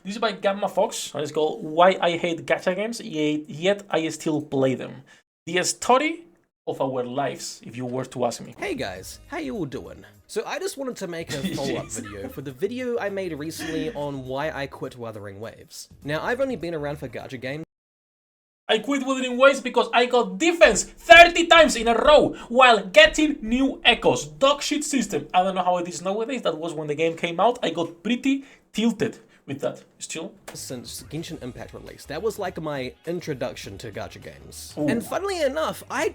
This is by Gamma Fox, and it's called Why I Hate Gacha Games, Yet I Still Play Them. The story of our lives, if you were to ask me. Hey guys, how you all doing? So I just wanted to make a follow-up video for the video I made recently on why I quit Wuthering Waves. Now, I've only been around for gacha games. I quit Wuthering Waves because I got defense 30 times in a row while getting new echoes. Dog shit system. I don't know how it is nowadays. That was when the game came out. I got pretty tilted with that. Still? Since Genshin Impact release. That was like my introduction to gacha games. Ooh. And funnily enough, I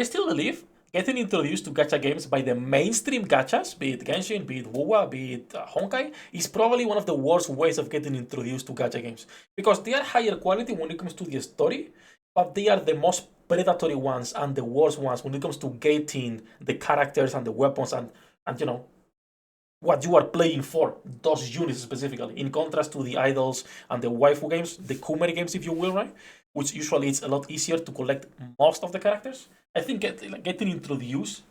still believe getting introduced to gacha games by the mainstream gachas, be it Genshin, be it WoWa, be it Honkai, is probably one of the worst ways of getting introduced to gacha games. Because they are higher quality when it comes to the story, but they are the most predatory ones and the worst ones when it comes to gating the characters and the weapons and you know, what you are playing for, those units specifically, in contrast to the idols and the waifu games, the Kumari games, if you will, right? Which usually it's a lot easier to collect most of the characters. I think getting introduced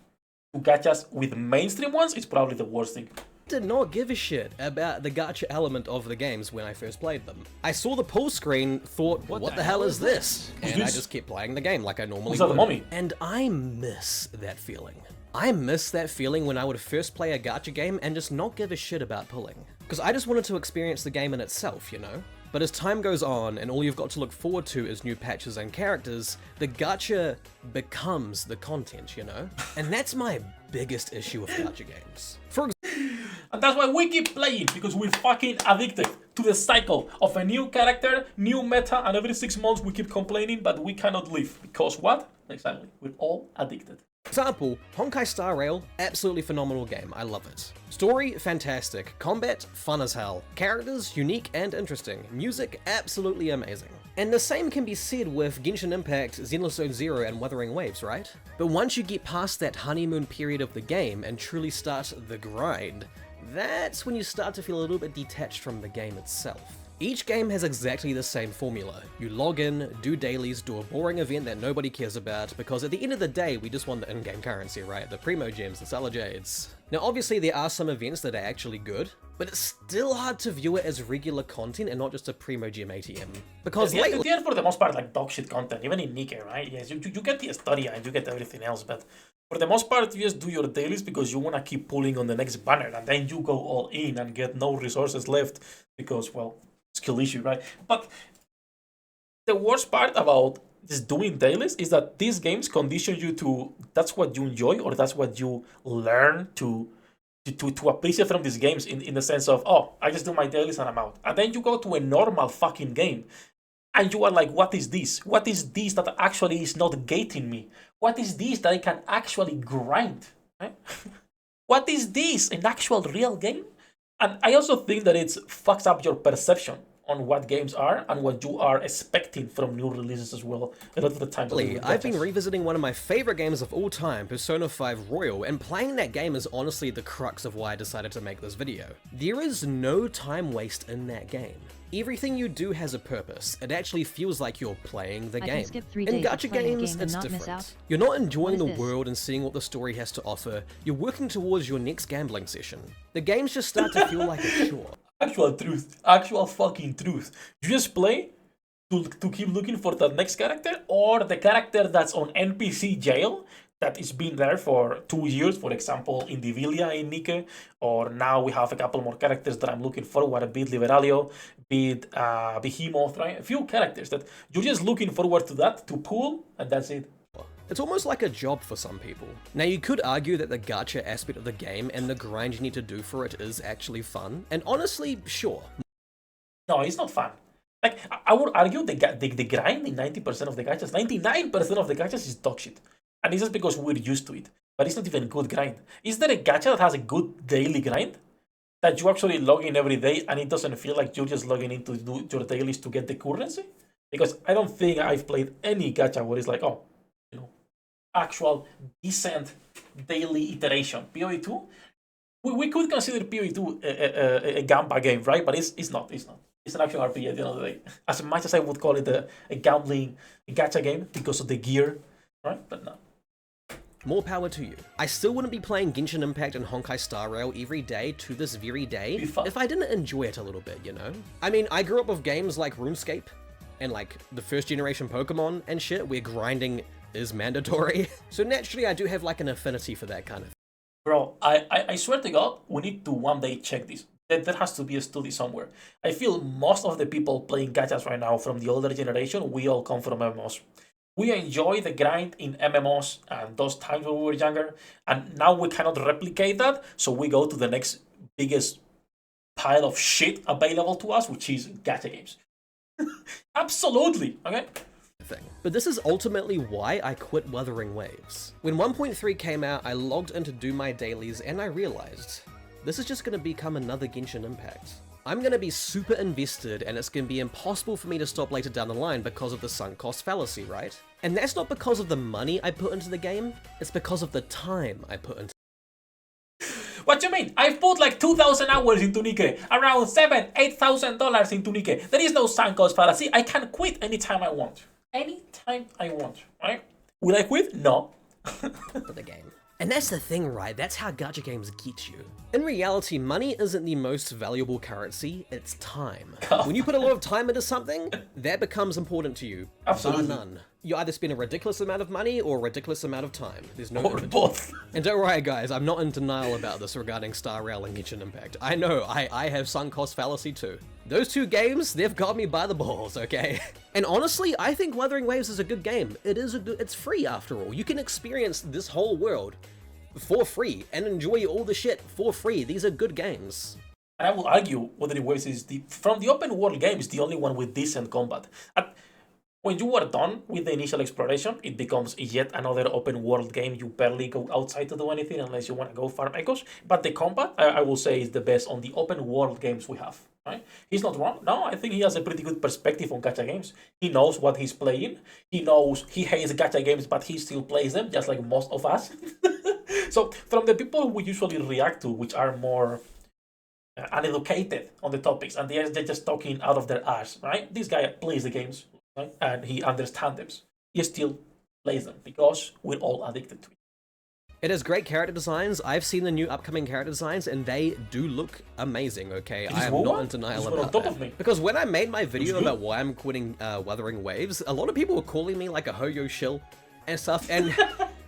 to gachas with mainstream ones is probably the worst thing. did not give a shit about the gacha element of the games when I first played them. I saw the pull screen, thought, what the hell is this? And I just kept playing the game like I normally Who's that, the would. mommy? And I miss that feeling. I miss that feeling when I would first play a gacha game and just not give a shit about pulling. Because I just wanted to experience the game in itself, you know? But as time goes on and all you've got to look forward to is new patches and characters, the gacha becomes the content, you know? And that's my biggest issue with gacha games. And that's why we keep playing, because we're fucking addicted to the cycle of a new character, new meta, and every 6 months we keep complaining, but we cannot live. Because what? Exactly. We're all addicted. Example, Honkai Star Rail, absolutely phenomenal game, I love it. Story, fantastic. Combat, fun as hell. Characters, unique and interesting. Music, absolutely amazing. And the same can be said with Genshin Impact, Zenless Zone Zero, and Wuthering Waves, right? But once you get past that honeymoon period of the game and truly start the grind, that's when you start to feel a little bit detached from the game itself. Each game has exactly the same formula. You log in, do dailies, do a boring event that nobody cares about, because at the end of the day, we just want the in-game currency, right? The Primo Gems, the Stellar Jades. Now obviously there are some events that are actually good, but it's still hard to view it as regular content and not just a Primo Gem ATM. Because lately... They are for the most part like dog shit content, even in Nikke, right? Yes, you get the story and you get everything else, but for the most part, you just do your dailies because you want to keep pulling on the next banner, and then you go all in and get no resources left because, well, skill issue, right? But the worst part about just doing dailies is that these games condition you to, that's what you enjoy or that's what you learn to appreciate from these games in the sense of, oh, I just do my dailies and I'm out. And then you go to a normal fucking game and you are like, what is this? What is this that actually is not gating me? What is this that I can actually grind? Right? What is this? An actual real game? And I also think that it fucks up your perception on what games are and what you are expecting from new releases as well a lot of the time. I've been revisiting one of my favorite games of all time, Persona 5 Royal, and playing that game is honestly the crux of why I decided to make this video. There is no time waste in that game. Everything you do has a purpose. It actually feels like you're playing the game. In gacha games, it's different. You're not enjoying the world and seeing what the story has to offer. You're working towards your next gambling session. The games just start to feel like a chore. Actual truth. Actual fucking truth. You just play to keep looking for that next character or the character that's on NPC jail that has been there for 2 years, for example, in Divilia in Nikke, or now we have a couple more characters that I'm looking forward, be it Liberalio, be it Behemoth, right? A few characters that you're just looking forward to that, to pull, and that's it. It's almost like a job for some people. Now you could argue that the gacha aspect of the game and the grind you need to do for it is actually fun, and honestly, sure. No, it's not fun. Like, I would argue the grind in 90% of the gachas, 99% of the gachas is dog shit. And it's just because we're used to it. But it's not even good grind. Is there a gacha that has a good daily grind? That you actually log in every day and it doesn't feel like you're just logging in to do your dailies to get the currency? Because I don't think I've played any gacha where it's like, oh, you know, actual decent daily iteration. PoE2? We could consider PoE2 a Gamba game, right? But it's not. It's an actual RPG at the end of the day. As much as I would call it a gambling, a gacha game because of the gear, right? But no. more power to you. I still wouldn't be playing Genshin Impact and Honkai Star Rail every day to this very day if I didn't enjoy it a little bit, you know? I mean, I grew up with games like RuneScape and like the first generation Pokemon and shit where grinding is mandatory. So naturally I do have like an affinity for that kind of thing. Bro, I swear to God, we need to one day check this. There has to be a study somewhere. I feel most of the people playing gachas right now from the older generation, we all come from MMOs. We enjoy the grind in MMOs and those times when we were younger, and now we cannot replicate that, so we go to the next biggest pile of shit available to us, which is gacha games. Absolutely, okay? But this is ultimately why I quit Wuthering Waves. When 1.3 came out, I logged in to do my dailies and I realized this is just going to become another Genshin Impact. I'm going to be super invested and it's going to be impossible for me to stop later down the line because of the sunk cost fallacy, right? And that's not because of the money I put into the game, it's because of the time I put into. What you mean? I've put like 2,000 hours into Nikke, around $8,000 into Nikke. There is no sunk cost fallacy. I can quit anytime I want. Anytime I want, right? Will I quit? No. For the game. And that's the thing, right? That's how gacha games get you. In reality, money isn't the most valuable currency, it's time. When you put a lot of time into something, that becomes important to you. Absolutely. Bar none. You either spend a ridiculous amount of money or a ridiculous amount of time. There's no Or both. And don't worry guys, I'm not in denial about this regarding Star Rail and Genshin Impact. I know, I have sunk cost fallacy too. Those two games, they've got me by the balls, okay? And honestly, I think Wuthering Waves is a good game. It's free after all. You can experience this whole world for free and enjoy all the shit for free. These are good games. And I will argue Wuthering Waves is from the open world games, the only one with decent combat. And when you are done with the initial exploration, it becomes yet another open world game. You barely go outside to do anything unless you want to go farm echoes. But the combat, I will say, is the best on the open world games we have. Right? He's not wrong. No, I think he has a pretty good perspective on gacha games. He knows what he's playing. He knows he hates gacha games, but he still plays them, just like most of us. So from the people we usually react to, which are more uneducated on the topics, and they're just talking out of their arse, right? This guy plays the games, right? And he understands them. He still plays them because we're all addicted to it. It has great character designs. I've seen the new upcoming character designs and they do look amazing, okay? I am not in denial about that. Because when I made my video about why I'm quitting Wuthering Waves, a lot of people were calling me like a Hoyo shill and stuff. And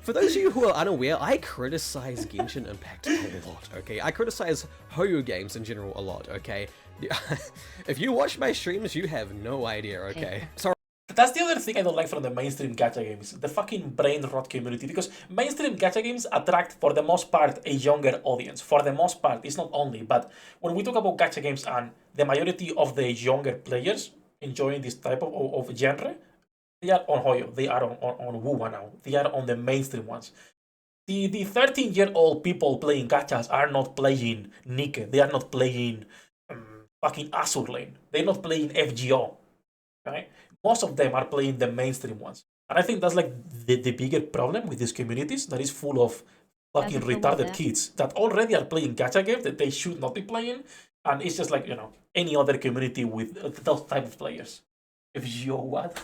for those of you who are unaware, I criticize Genshin Impact a lot, okay? I criticize Hoyo games in general a lot, okay? If you watch my streams, you have no idea, okay? Sorry. That's the other thing I don't like from the mainstream gacha games, the fucking brain rot community, because mainstream gacha games attract, for the most part, a younger audience. For the most part, it's not only, but when we talk about gacha games and the majority of the younger players enjoying this type of genre, they are on Hoyo, they are on Wuwa now, they are on the mainstream ones. The 13-year-old people playing gachas are not playing Nikke, they are not playing fucking Azur Lane, they're not playing FGO, right? Most of them are playing the mainstream ones. And I think that's like the bigger problem with these communities that is full of fucking retarded kids that already are playing gacha games that they should not be playing. And it's just like, you know, any other community with those type of players. If you what?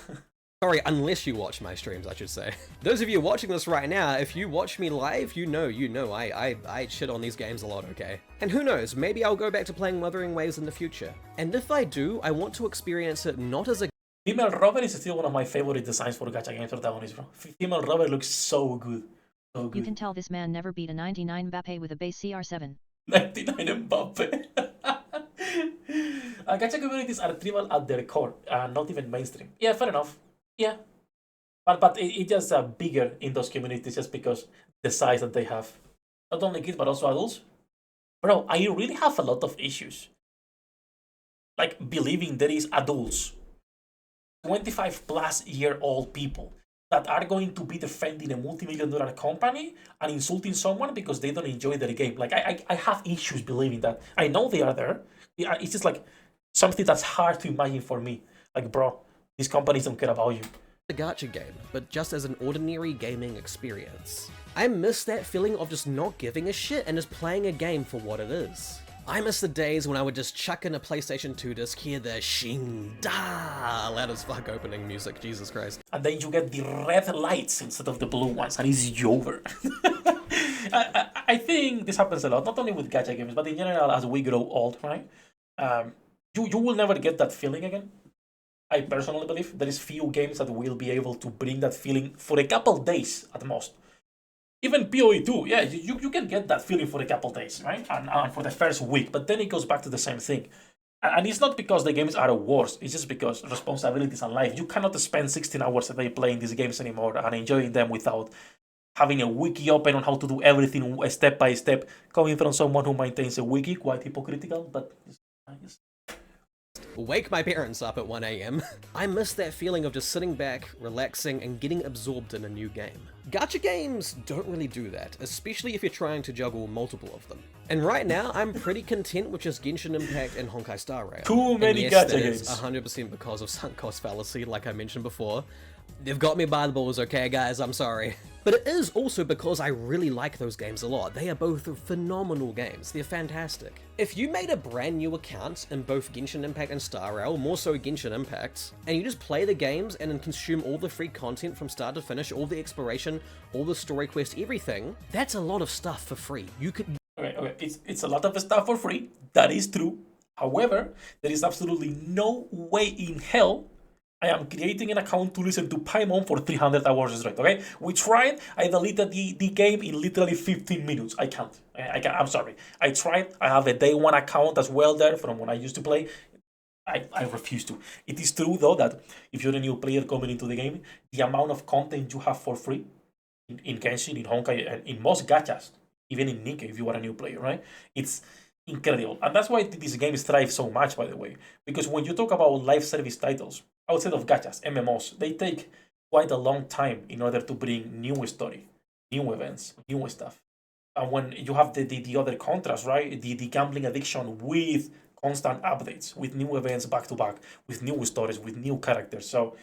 Sorry, unless you watch my streams, I should say. Those of you watching this right now, if you watch me live, you know, I shit on these games a lot, okay? And who knows, maybe I'll go back to playing Wuthering Waves in the future. And if I do, I want to experience it not as a Female Robert is still one of my favorite designs for gacha game protagonists, bro. Female Robert looks so good. So good. You can tell this man never beat a 99 Mbappe with a base CR7. 99 Mbappe. Gacha communities are tribal at their core, not even mainstream. Yeah, fair enough. Yeah. But it's just bigger in those communities just because the size that they have. Not only kids, but also adults. Bro, I really have a lot of issues. Like, believing there is adults 25-plus-year-old people that are going to be defending a multi-million-dollar company and insulting someone because they don't enjoy their game. Like, I have issues believing that. I know they are there. It's just like something that's hard to imagine for me. Like, bro, these companies don't care about you. A gacha game, but just as an ordinary gaming experience. I miss that feeling of just not giving a shit and just playing a game for what it is. I miss the days when I would just chuck in a PlayStation 2 disc, hear the shing da loud as fuck opening music, Jesus Christ. And then you get the red lights instead of the blue ones, and it's over. I think this happens a lot, not only with gacha games, but in general as we grow old, right? You will never get that feeling again. I personally believe there is few games that will be able to bring that feeling for a couple days at most. Even PoE 2, yeah, you can get that feeling for a couple days, right? And for the first week, but then it goes back to the same thing. And it's not because the games are worse, it's just because responsibilities and life. You cannot spend 16 hours a day playing these games anymore and enjoying them without having a wiki open on how to do everything step by step, coming from someone who maintains a wiki, quite hypocritical, but just Wake my parents up at 1 AM. I miss that feeling of just sitting back, relaxing, and getting absorbed in a new game. Gacha games don't really do that, especially if you're trying to juggle multiple of them. And right now, I'm pretty content with just Genshin Impact and Honkai Star Rail. Too many and yes, gacha that games. is 100% because of sunk cost fallacy, like I mentioned before. They've got me by the balls, okay guys, I'm sorry. But it is also because I really like those games a lot. They are both phenomenal games, they're fantastic. If you made a brand new account in both Genshin Impact and Star Rail, more so Genshin Impact, and you just play the games and then consume all the free content from start to finish, all the exploration, all the story quests, everything, that's a lot of stuff for free. You could... Okay, it's a lot of stuff for free, that is true. However, there is absolutely no way in hell I am creating an account to listen to Paimon for 300 hours straight, okay? We tried, I deleted the game in literally 15 minutes. I can't, I'm sorry. I tried, I have a day one account as well there from when I used to play. I refuse to. It is true though that if you're a new player coming into the game, the amount of content you have for free in Genshin, in Honkai, and in most gachas, even in Nikke if you are a new player, right? It's incredible. And that's why these games thrive so much, by the way. Because when you talk about live service titles, outside of gachas, MMOs, they take quite a long time in order to bring new story, new events, new stuff. And when you have the other contrast, right? The gambling addiction with constant updates, with new events back to back, with new stories, with new characters. So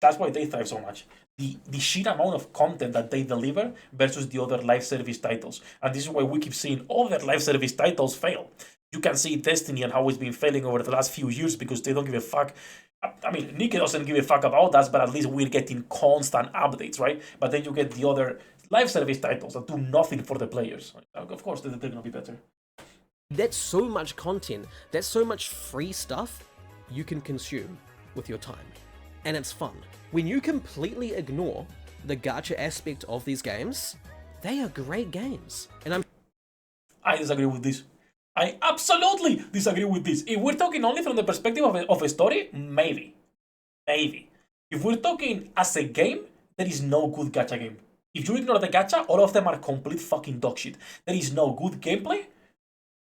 that's why they thrive so much. The sheer amount of content that they deliver versus the other live service titles. And this is why we keep seeing other live service titles fail. You can see Destiny and how it's been failing over the last few years because they don't give a fuck. I mean, Nikke doesn't give a fuck about us, but at least we're getting constant updates, right? But then you get the other live service titles that do nothing for the players. Of course, they're going to be better. That's so much content, that's so much free stuff you can consume with your time. And it's fun. When you completely ignore the gacha aspect of these games, they are great games. And I disagree with this. I absolutely disagree with this. If we're talking only from the perspective of a story, maybe. Maybe. If we're talking as a game, there is no good gacha game. If you ignore the gacha, all of them are complete fucking dog shit. There is no good gameplay.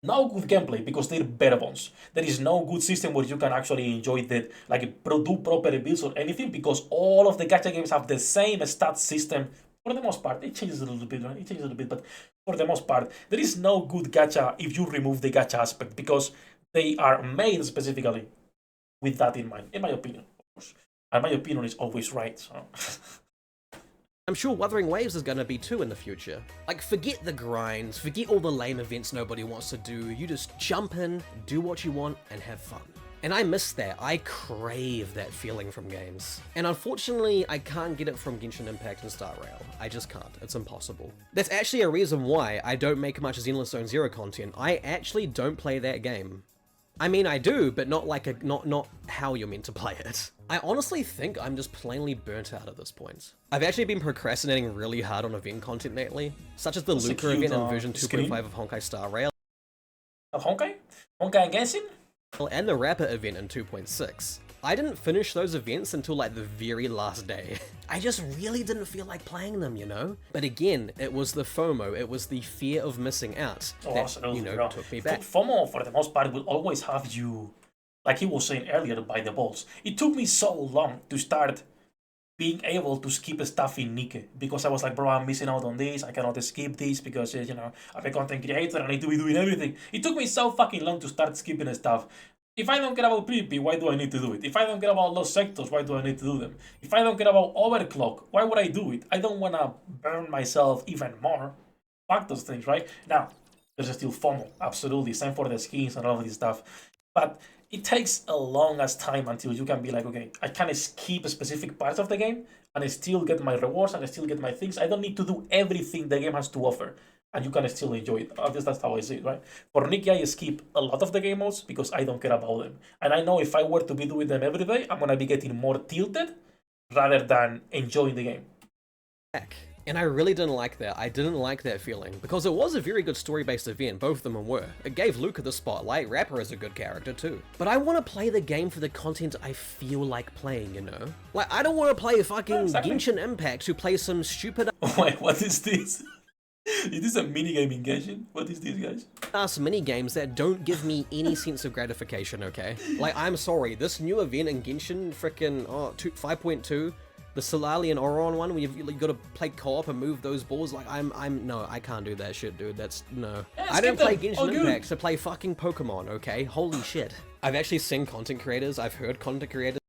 No good gameplay because they're bare bones. There is no good system where you can actually enjoy that, like do proper builds or anything because all of the gacha games have the same stat system. For the most part, it changes a little bit, right? It changes a little bit, but for the most part, there is no good gacha if you remove the gacha aspect because they are made specifically with that in mind, in my opinion, of course. And my opinion is always right, so... I'm sure Wuthering Waves is gonna be too in the future. Like, forget the grinds, forget all the lame events nobody wants to do, you just jump in, do what you want, and have fun. And I miss that, I crave that feeling from games. And unfortunately, I can't get it from Genshin Impact and Star Rail. I just can't, it's impossible. That's actually a reason why I don't make much Zenless Zone Zero content. I actually don't play that game. I mean, I do, but not like not how you're meant to play it. I honestly think I'm just plainly burnt out at this point. I've actually been procrastinating really hard on event content lately, such as the Luca event in version 2.5 of Honkai Star Rail. Of Honkai? Honkai and Genshin? And the Rapper event in 2.6. I didn't finish those events until like the very last day. I just really didn't feel like playing them, you know? But again, it was the FOMO, it was the fear of missing out that, you know, took me back. FOMO, for the most part, will always have you, like he was saying earlier, by the balls. It took me so long to start being able to skip stuff in Nikke because I was like, bro, I'm missing out on this, I cannot skip this because, you know, I'm a content creator, I need to be doing everything. It took me so fucking long to start skipping stuff. If I don't care about PvP, why do I need to do it? If I don't care about lost sectors, why do I need to do them? If I don't care about overclock, why would I do it? I don't want to burn myself even more. Fuck those things, right? Now, There's still FOMO, absolutely. Same for the skins and all of this stuff. But it takes a long as time until you can be like, okay, I can skip specific parts of the game and I still get my rewards and I still get my things. I don't need to do everything the game has to offer. And you can still enjoy it. At least that's how I see it, right? For Nikki, I skip a lot of the game modes because I don't care about them. And I know if I were to be doing them every day, I'm gonna be getting more tilted rather than enjoying the game. And I really didn't like that. I didn't like that feeling, because it was a very good story-based event, both of them were. It gave Luca the spotlight, Rapper is a good character too. But I want to play the game for the content I feel like playing, you know? Like, I don't want to play fucking Genshin Impact to play some stupid Wait, what is this? Is this a minigame in Genshin? What is this, guys? ass minigames that don't give me any sense of gratification, okay? Like, I'm sorry, this new event in Genshin, frickin' 5.2, the Solalian Oron one, where you've got to play co-op and move those balls, like, no, I can't do that shit, dude, no. Yeah, I don't play them. Genshin Impact to play fucking Pokemon, okay? Holy shit. I've actually seen content creators, I've heard content creators.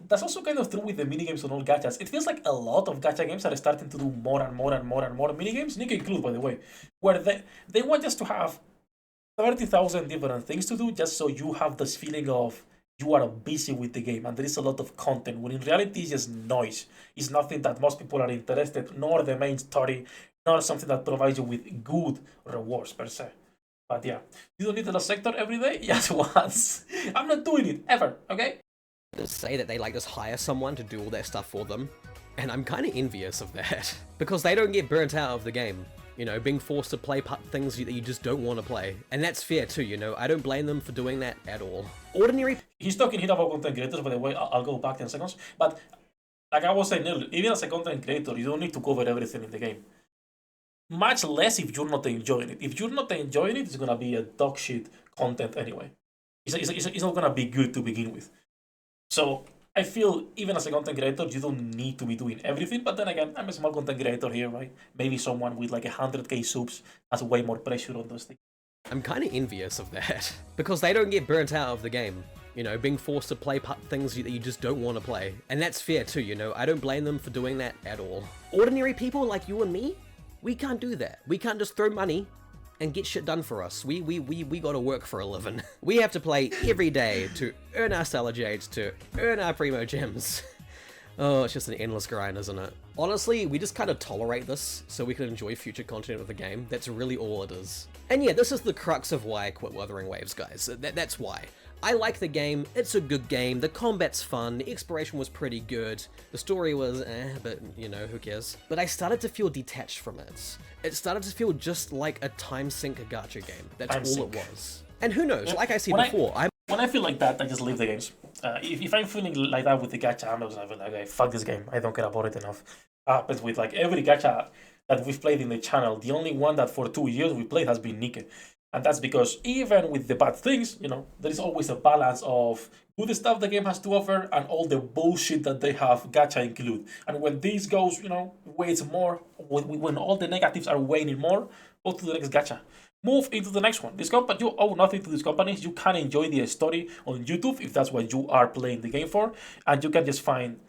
That's also kind of true with the minigames on all gachas. It feels like a lot of gacha games are starting to do more and more and more and more minigames, Nick included, by the way, where they want just to have 30,000 different things to do just so you have this feeling of you are busy with the game and there is a lot of content, when in reality it's just noise. It's nothing that most people are interested, nor the main story, nor something that provides you with good rewards per se. But yeah, you don't need the sector every day? Just once. I'm not doing it, ever, okay? Say that they like just hire someone to do all that stuff for them, and I'm kind of envious of that, because they don't get burnt out of the game. You know, being forced to play things that you just don't want to play. And that's fair too, you know, I don't blame them for doing that at all. He's talking here about content creators, by the way, I'll go back in seconds. But like I was saying earlier, even as a content creator, you don't need to cover everything in the game. Much less if you're not enjoying it. If you're not enjoying it, it's gonna be a dog shit content anyway. It's not gonna be good to begin with. So I feel even as a content creator, you don't need to be doing everything. But then again, I'm a small content creator here, right? Maybe someone with like 100k subs has way more pressure on those things. I'm kind of envious of that, because they don't get burnt out of the game. You know, being forced to play things that you just don't want to play. And that's fair too, you know, I don't blame them for doing that at all. Ordinary people like you and me, we can't do that. We can't just throw money and get shit done for us. We gotta work for a living. We have to play every day to earn our stellar jades, to earn our primo gems. Oh, it's just an endless grind, isn't it? Honestly, we just kind of tolerate this so we can enjoy future content of the game. That's really all it is. And yeah, this is the crux of why I quit Wuthering Waves, guys. That's why. I like the game, it's a good game, the combat's fun, the exploration was pretty good, the story was but you know, who cares? But I started to feel detached from it. It started to feel just like a time sink gacha game. That's all it was. And who knows, like I said before, when I feel like that, I just leave the games. If I'm feeling like that with the gacha, I'm just like, okay, fuck this game, I don't care about it enough. But with like every gacha that we've played in the channel, the only one that for 2 years we played has been Nike. And that's because even with the bad things, you know, there is always a balance of good stuff the game has to offer and all the bullshit that they have gacha include. And when this goes, you know, weighs more, when all the negatives are weighing more, go to the next gacha. Move into the next one. This company, you owe nothing to these companies. You can enjoy the story on YouTube if that's what you are playing the game for. And you can just find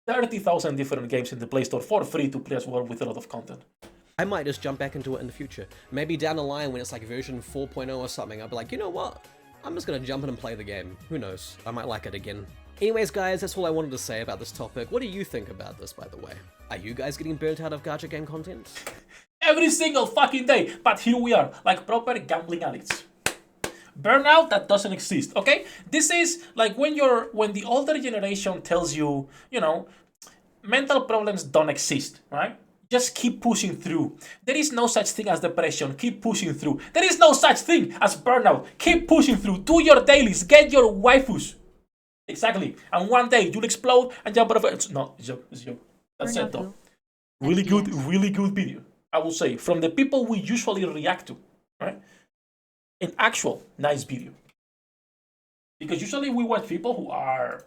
30,000 different games in the Play Store for free to play as well with a lot of content. I might just jump back into it in the future. Maybe down the line when it's like version 4.0 or something, I'll be like, you know what? I'm just gonna jump in and play the game. Who knows? I might like it again. Anyways, guys, that's all I wanted to say about this topic. What do you think about this, by the way? Are you guys getting burnt out of gacha game content? Every single fucking day, but here we are, like proper gambling addicts. Burnout that doesn't exist, okay? This is like when the older generation tells you, you know, mental problems don't exist, right? Just keep pushing through. There is no such thing as depression. Keep pushing through. There is no such thing as burnout. Keep pushing through. Do your dailies. Get your waifus. Exactly. And one day you'll explode and jump out of it. No, it's joke. It's joke. That's it though. Really good video. I will say, from the people we usually react to, right? An actual nice video. Because usually we watch people who are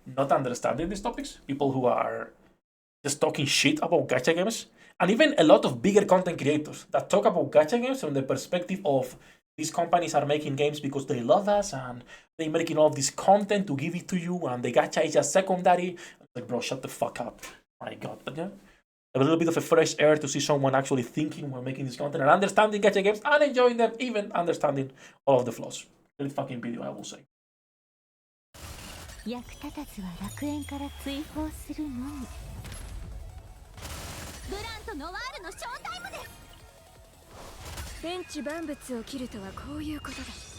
not understanding these topics. People who are just talking shit about gacha games, and even a lot of bigger content creators that talk about gacha games from the perspective of these companies are making games because they love us and they're making all of this content to give it to you, and the gacha is just secondary. Like, bro, shut the fuck up. My god. But yeah, a little bit of a fresh air to see someone actually thinking while making this content and understanding gacha games and enjoying them, even understanding all of the flaws. Great fucking video, I will say. 役立たずは楽園から追放するのみ。ブランとノワールのショータイムです。天地万物を切るとはこういうことだ。